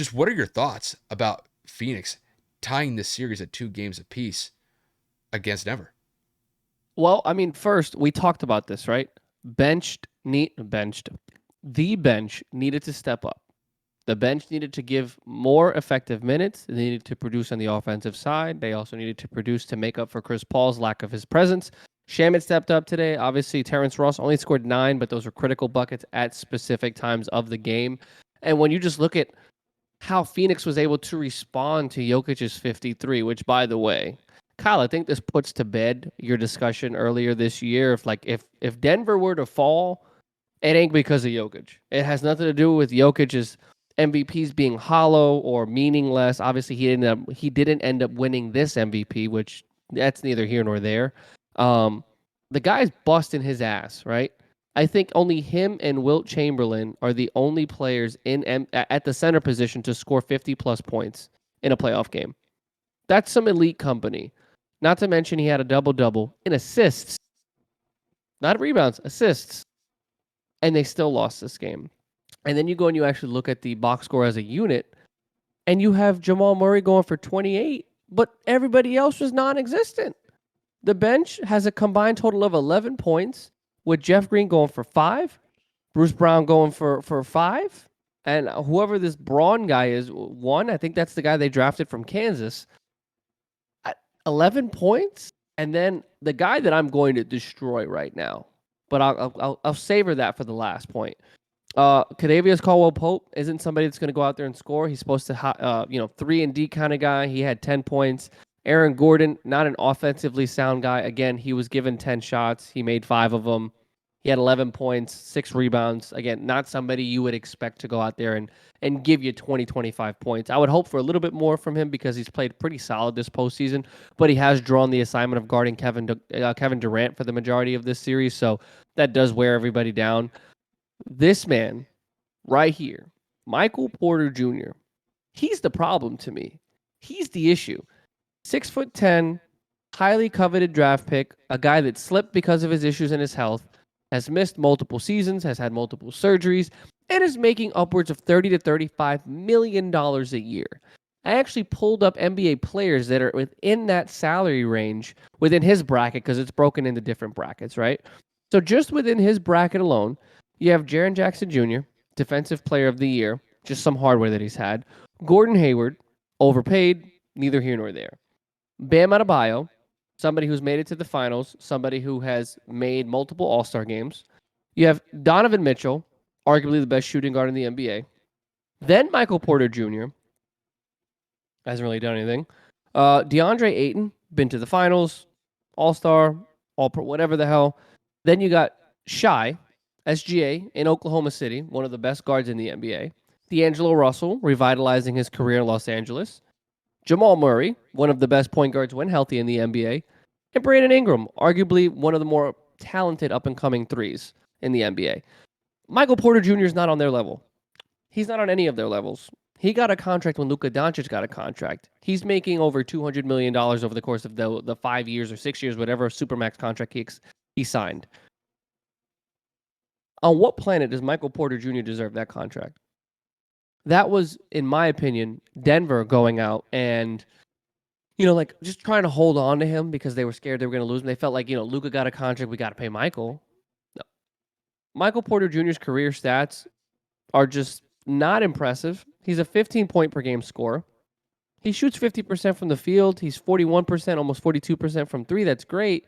Just what are your thoughts about Phoenix tying this series at 2 games apiece against Denver? Well, I mean, first we talked about this, right? Benched. The bench needed to step up. The bench needed to give more effective minutes. They needed to produce on the offensive side. They also needed to produce to make up for Chris Paul's lack of his presence. Shamit stepped up today. Obviously, Terrence Ross only scored 9, but those were critical buckets at specific times of the game. And when you just look at how Phoenix was able to respond to Jokic's 53, which, by the way, Kyle, I think this puts to bed your discussion earlier this year. If Denver were to fall, it ain't because of Jokic. It has nothing to do with Jokic's MVPs being hollow or meaningless. Obviously, he didn't end up winning this MVP, which that's neither here nor there. Um, the guy's busting his ass, right? I think only him and Wilt Chamberlain are the only players at the center position to score 50 plus points in a playoff game. That's some elite company. Not to mention he had a double double in assists, not rebounds, assists, and they still lost this game. And then you go and you actually look at the box score as a unit, and you have Jamal Murray going for 28, but everybody else was non-existent. The bench has a combined total of 11 points, with Jeff Green going for 5, Bruce Brown going for 5, and whoever this Braun guy is, 1. I think that's the guy they drafted from Kansas. 11 points, and then the guy that I'm going to destroy right now, but I'll savor that for the last point. Kadavius Caldwell Pope isn't somebody that's going to go out there and score. He's supposed to, 3 and D kind of guy. He had 10 points. Aaron Gordon, not an offensively sound guy. Again, he was given 10 shots. He made 5 of them. He had 11 points, 6 rebounds. Again, not somebody you would expect to go out there and give you 20, 25 points. I would hope for a little bit more from him because he's played pretty solid this postseason, but he has drawn the assignment of guarding Kevin Durant for the majority of this series, so that does wear everybody down. This man right here, Michael Porter Jr., he's the problem to me. He's the issue. 6'10", highly coveted draft pick, a guy that slipped because of his issues in his health, has missed multiple seasons, has had multiple surgeries, and is making upwards of $30 to $35 million a year. I actually pulled up NBA players that are within that salary range within his bracket because it's broken into different brackets, right? So just within his bracket alone, you have Jaren Jackson Jr., Defensive Player of the Year, just some hardware that he's had. Gordon Hayward, overpaid, neither here nor there. Bam Adebayo, somebody who's made it to the finals, somebody who has made multiple All-Star games. You have Donovan Mitchell, arguably the best shooting guard in the NBA. Then Michael Porter Jr. hasn't really done anything. DeAndre Ayton, been to the finals, All-Star, All-Pro, whatever the hell. Then you got Shai, SGA in Oklahoma City, one of the best guards in the NBA. D'Angelo Russell, revitalizing his career in Los Angeles. Jamal Murray, one of the best point guards when healthy in the NBA. And Brandon Ingram, arguably one of the more talented up-and-coming threes in the NBA. Michael Porter Jr. is not on their level. He's not on any of their levels. He got a contract when Luka Doncic got a contract. He's making over $200 million over the course of the 5 years or 6 years, whatever Supermax contract he signed. On what planet does Michael Porter Jr. deserve that contract? That was, in my opinion, Denver going out and, just trying to hold on to him because they were scared they were going to lose him. They felt like, Luka got a contract, we got to pay Michael. No. Michael Porter Jr.'s career stats are just not impressive. He's a 15-point per game scorer. He shoots 50% from the field. He's 41%, almost 42% from 3. That's great.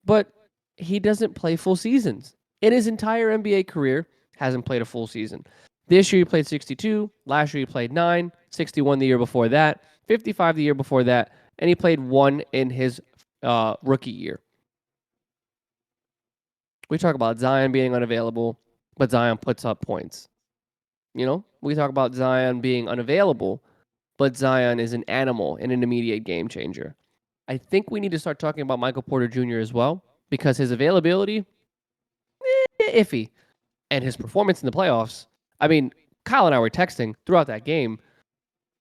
But he doesn't play full seasons. In his entire NBA career, hasn't played a full season. This year he played 62. Last year he played 9. 61 the year before that. 55 the year before that. And he played 1 in his rookie year. We talk about Zion being unavailable, but Zion puts up points. We talk about Zion being unavailable, but Zion is an animal and an immediate game changer. I think we need to start talking about Michael Porter Jr. as well because his availability, iffy. And his performance in the playoffs, I mean, Kyle and I were texting throughout that game.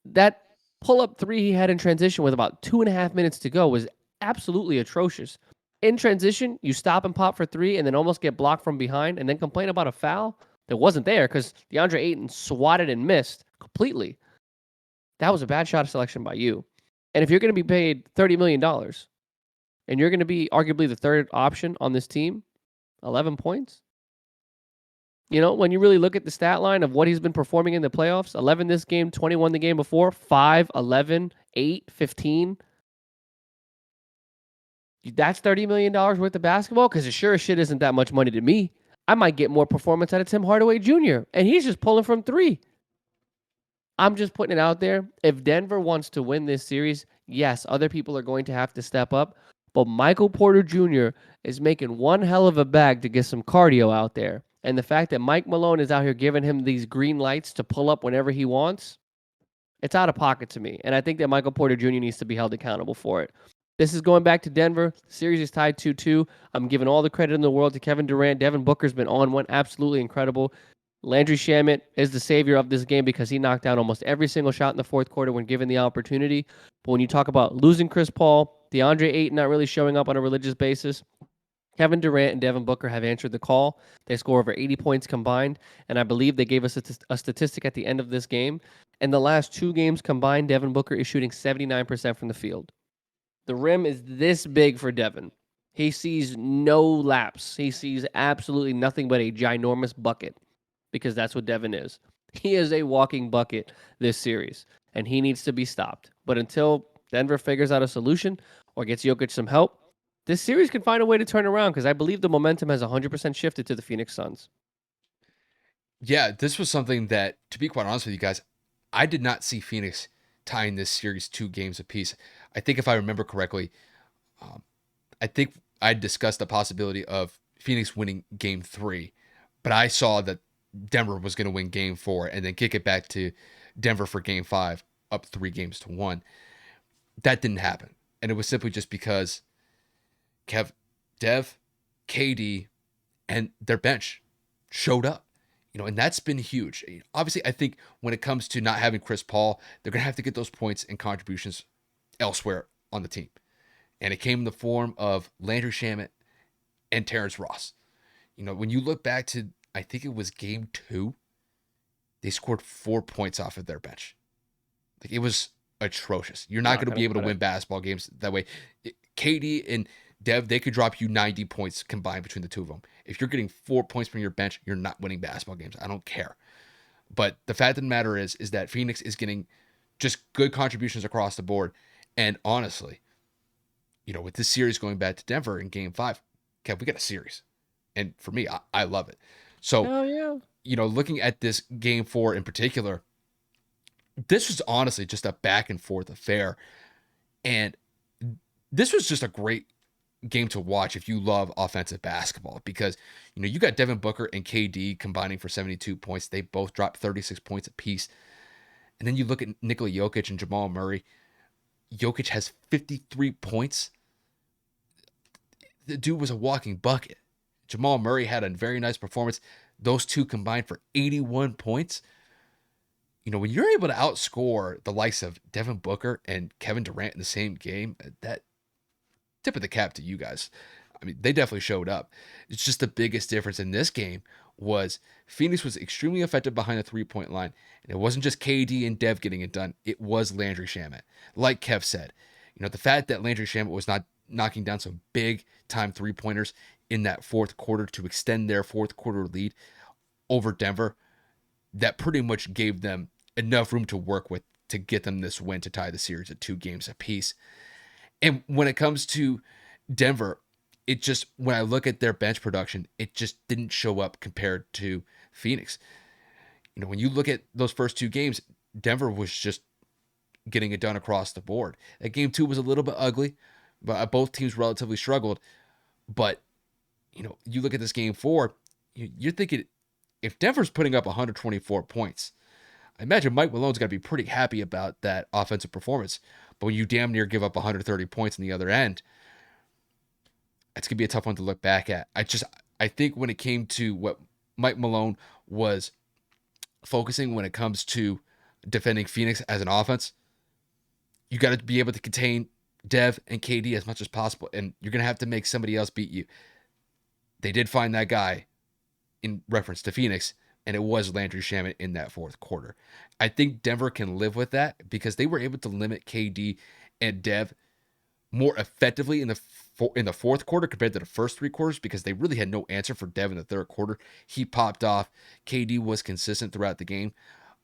That pull-up 3 he had in transition with about 2.5 minutes to go was absolutely atrocious. In transition, you stop and pop for 3 and then almost get blocked from behind and then complain about a foul that wasn't there because DeAndre Ayton swatted and missed completely. that was a bad shot selection by you. And if you're going to be paid $30 million and you're going to be arguably the third option on this team, 11 points. When you really look at the stat line of what he's been performing in the playoffs, 11 this game, 21 the game before, 5, 11, 8, 15. That's $30 million worth of basketball? Because it sure as shit isn't that much money to me. I might get more performance out of Tim Hardaway Jr., and he's just pulling from 3. I'm just putting it out there. If Denver wants to win this series, yes, other people are going to have to step up. But Michael Porter Jr. is making one hell of a bag to get some cardio out there. And the fact that Mike Malone is out here giving him these green lights to pull up whenever he wants, it's out of pocket to me. And I think that Michael Porter Jr. needs to be held accountable for it. This is going back to Denver. The series is tied 2-2. I'm giving all the credit in the world to Kevin Durant. Devin Booker's been on one, absolutely incredible. Landry Shamet is the savior of this game because he knocked down almost every single shot in the fourth quarter when given the opportunity. But when you talk about losing Chris Paul, DeAndre Ayton not really showing up on a religious basis, Kevin Durant and Devin Booker have answered the call. They score over 80 points combined, and I believe they gave us a statistic at the end of this game. In the last 2 games combined, Devin Booker is shooting 79% from the field. The rim is this big for Devin. He sees no laps. He sees absolutely nothing but a ginormous bucket because that's what Devin is. He is a walking bucket this series, and he needs to be stopped. But until Denver figures out a solution or gets Jokic some help, this series can find a way to turn around because I believe the momentum has 100% shifted to the Phoenix Suns. Yeah, this was something that, to be quite honest with you guys, I did not see Phoenix tying this series 2 games apiece. I think if I remember correctly, I think I discussed the possibility of Phoenix winning game 3, but I saw that Denver was going to win game 4 and then kick it back to Denver for game 5, up 3-1. That didn't happen. And it was simply just because Dev, KD, and their bench showed up. And that's been huge. Obviously, I think when it comes to not having Chris Paul, they're going to have to get those points and contributions elsewhere on the team. And it came in the form of Landry Shamet and Terrence Ross. When you look back to, I think it was game 2, they scored 4 points off of their bench. It was atrocious. You're not going to be able to win basketball games that way. KD and Dev, they could drop you 90 points combined between the two of them. If you're getting 4 points from your bench, you're not winning basketball games. I don't care. But the fact of the matter is that Phoenix is getting just good contributions across the board. And honestly, with this series going back to Denver in game 5, Kev, we got a series. And for me, I love it. So, yeah. Looking at this game 4 in particular, this was honestly just a back and forth affair. And this was just a great game to watch if you love offensive basketball because, you got Devin Booker and KD combining for 72 points. They both dropped 36 points apiece. And then you look at Nikola Jokic and Jamal Murray. Jokic has 53 points. The dude was a walking bucket. Jamal Murray had a very nice performance. Those two combined for 81 points. When you're able to outscore the likes of Devin Booker and Kevin Durant in the same game, that tip of the cap to you guys. I mean, they definitely showed up. It's just the biggest difference in this game was Phoenix was extremely effective behind the 3-point line. And it wasn't just KD and Dev getting it done. It was Landry Shamet. Like Kev said, the fact that Landry Shamet was not knocking down some big time 3-pointers in that fourth quarter to extend their fourth quarter lead over Denver, that pretty much gave them enough room to work with to get them this win to tie the series at 2 games apiece. And when it comes to Denver, it just, when I look at their bench production, it just didn't show up compared to Phoenix. When you look at those first 2 games, Denver was just getting it done across the board. That game 2 was a little bit ugly, but both teams relatively struggled. But, you look at this game 4, you're thinking, if Denver's putting up 124 points, I imagine Mike Malone's got to be pretty happy about that offensive performance. But when you damn near give up 130 points on the other end, it's going to be a tough one to look back at. I think when it came to what Mike Malone was focusing when it comes to defending Phoenix as an offense, you got to be able to contain Dev and KD as much as possible, and you're going to have to make somebody else beat you. They did find that guy in reference to Phoenix, and it was Landry Shamet in that fourth quarter. I think Denver can live with that because they were able to limit KD and Dev more effectively in the fourth quarter compared to the first three quarters because they really had no answer for Dev in the third quarter. He popped off. KD was consistent throughout the game,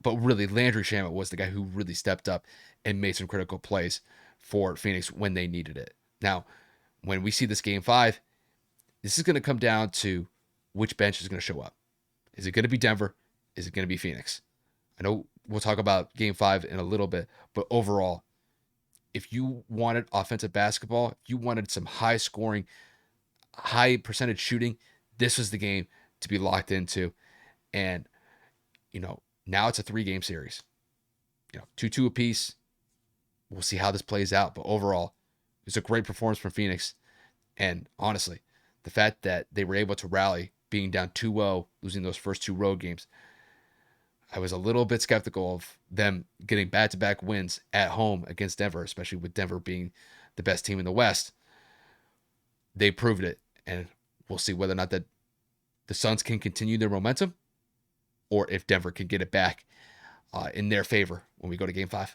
but really Landry Shamet was the guy who really stepped up and made some critical plays for Phoenix when they needed it. Now, when we see this game five, this is going to come down to which bench is going to show up. Is it going to be Denver? Is it going to be Phoenix? I know we'll talk about game five in a little bit, but overall, if you wanted offensive basketball, if you wanted some high scoring, high percentage shooting, this was the game to be locked into. And, now it's a 3-game series. 2-2 apiece. We'll see how this plays out. But overall, it's a great performance from Phoenix. And honestly, the fact that they were able to rally, being down 2-0, losing those first 2 road games, I was a little bit skeptical of them getting back-to-back wins at home against Denver, especially with Denver being the best team in the West. They proved it, and we'll see whether or not that the Suns can continue their momentum or if Denver can get it back in their favor when we go to Game 5.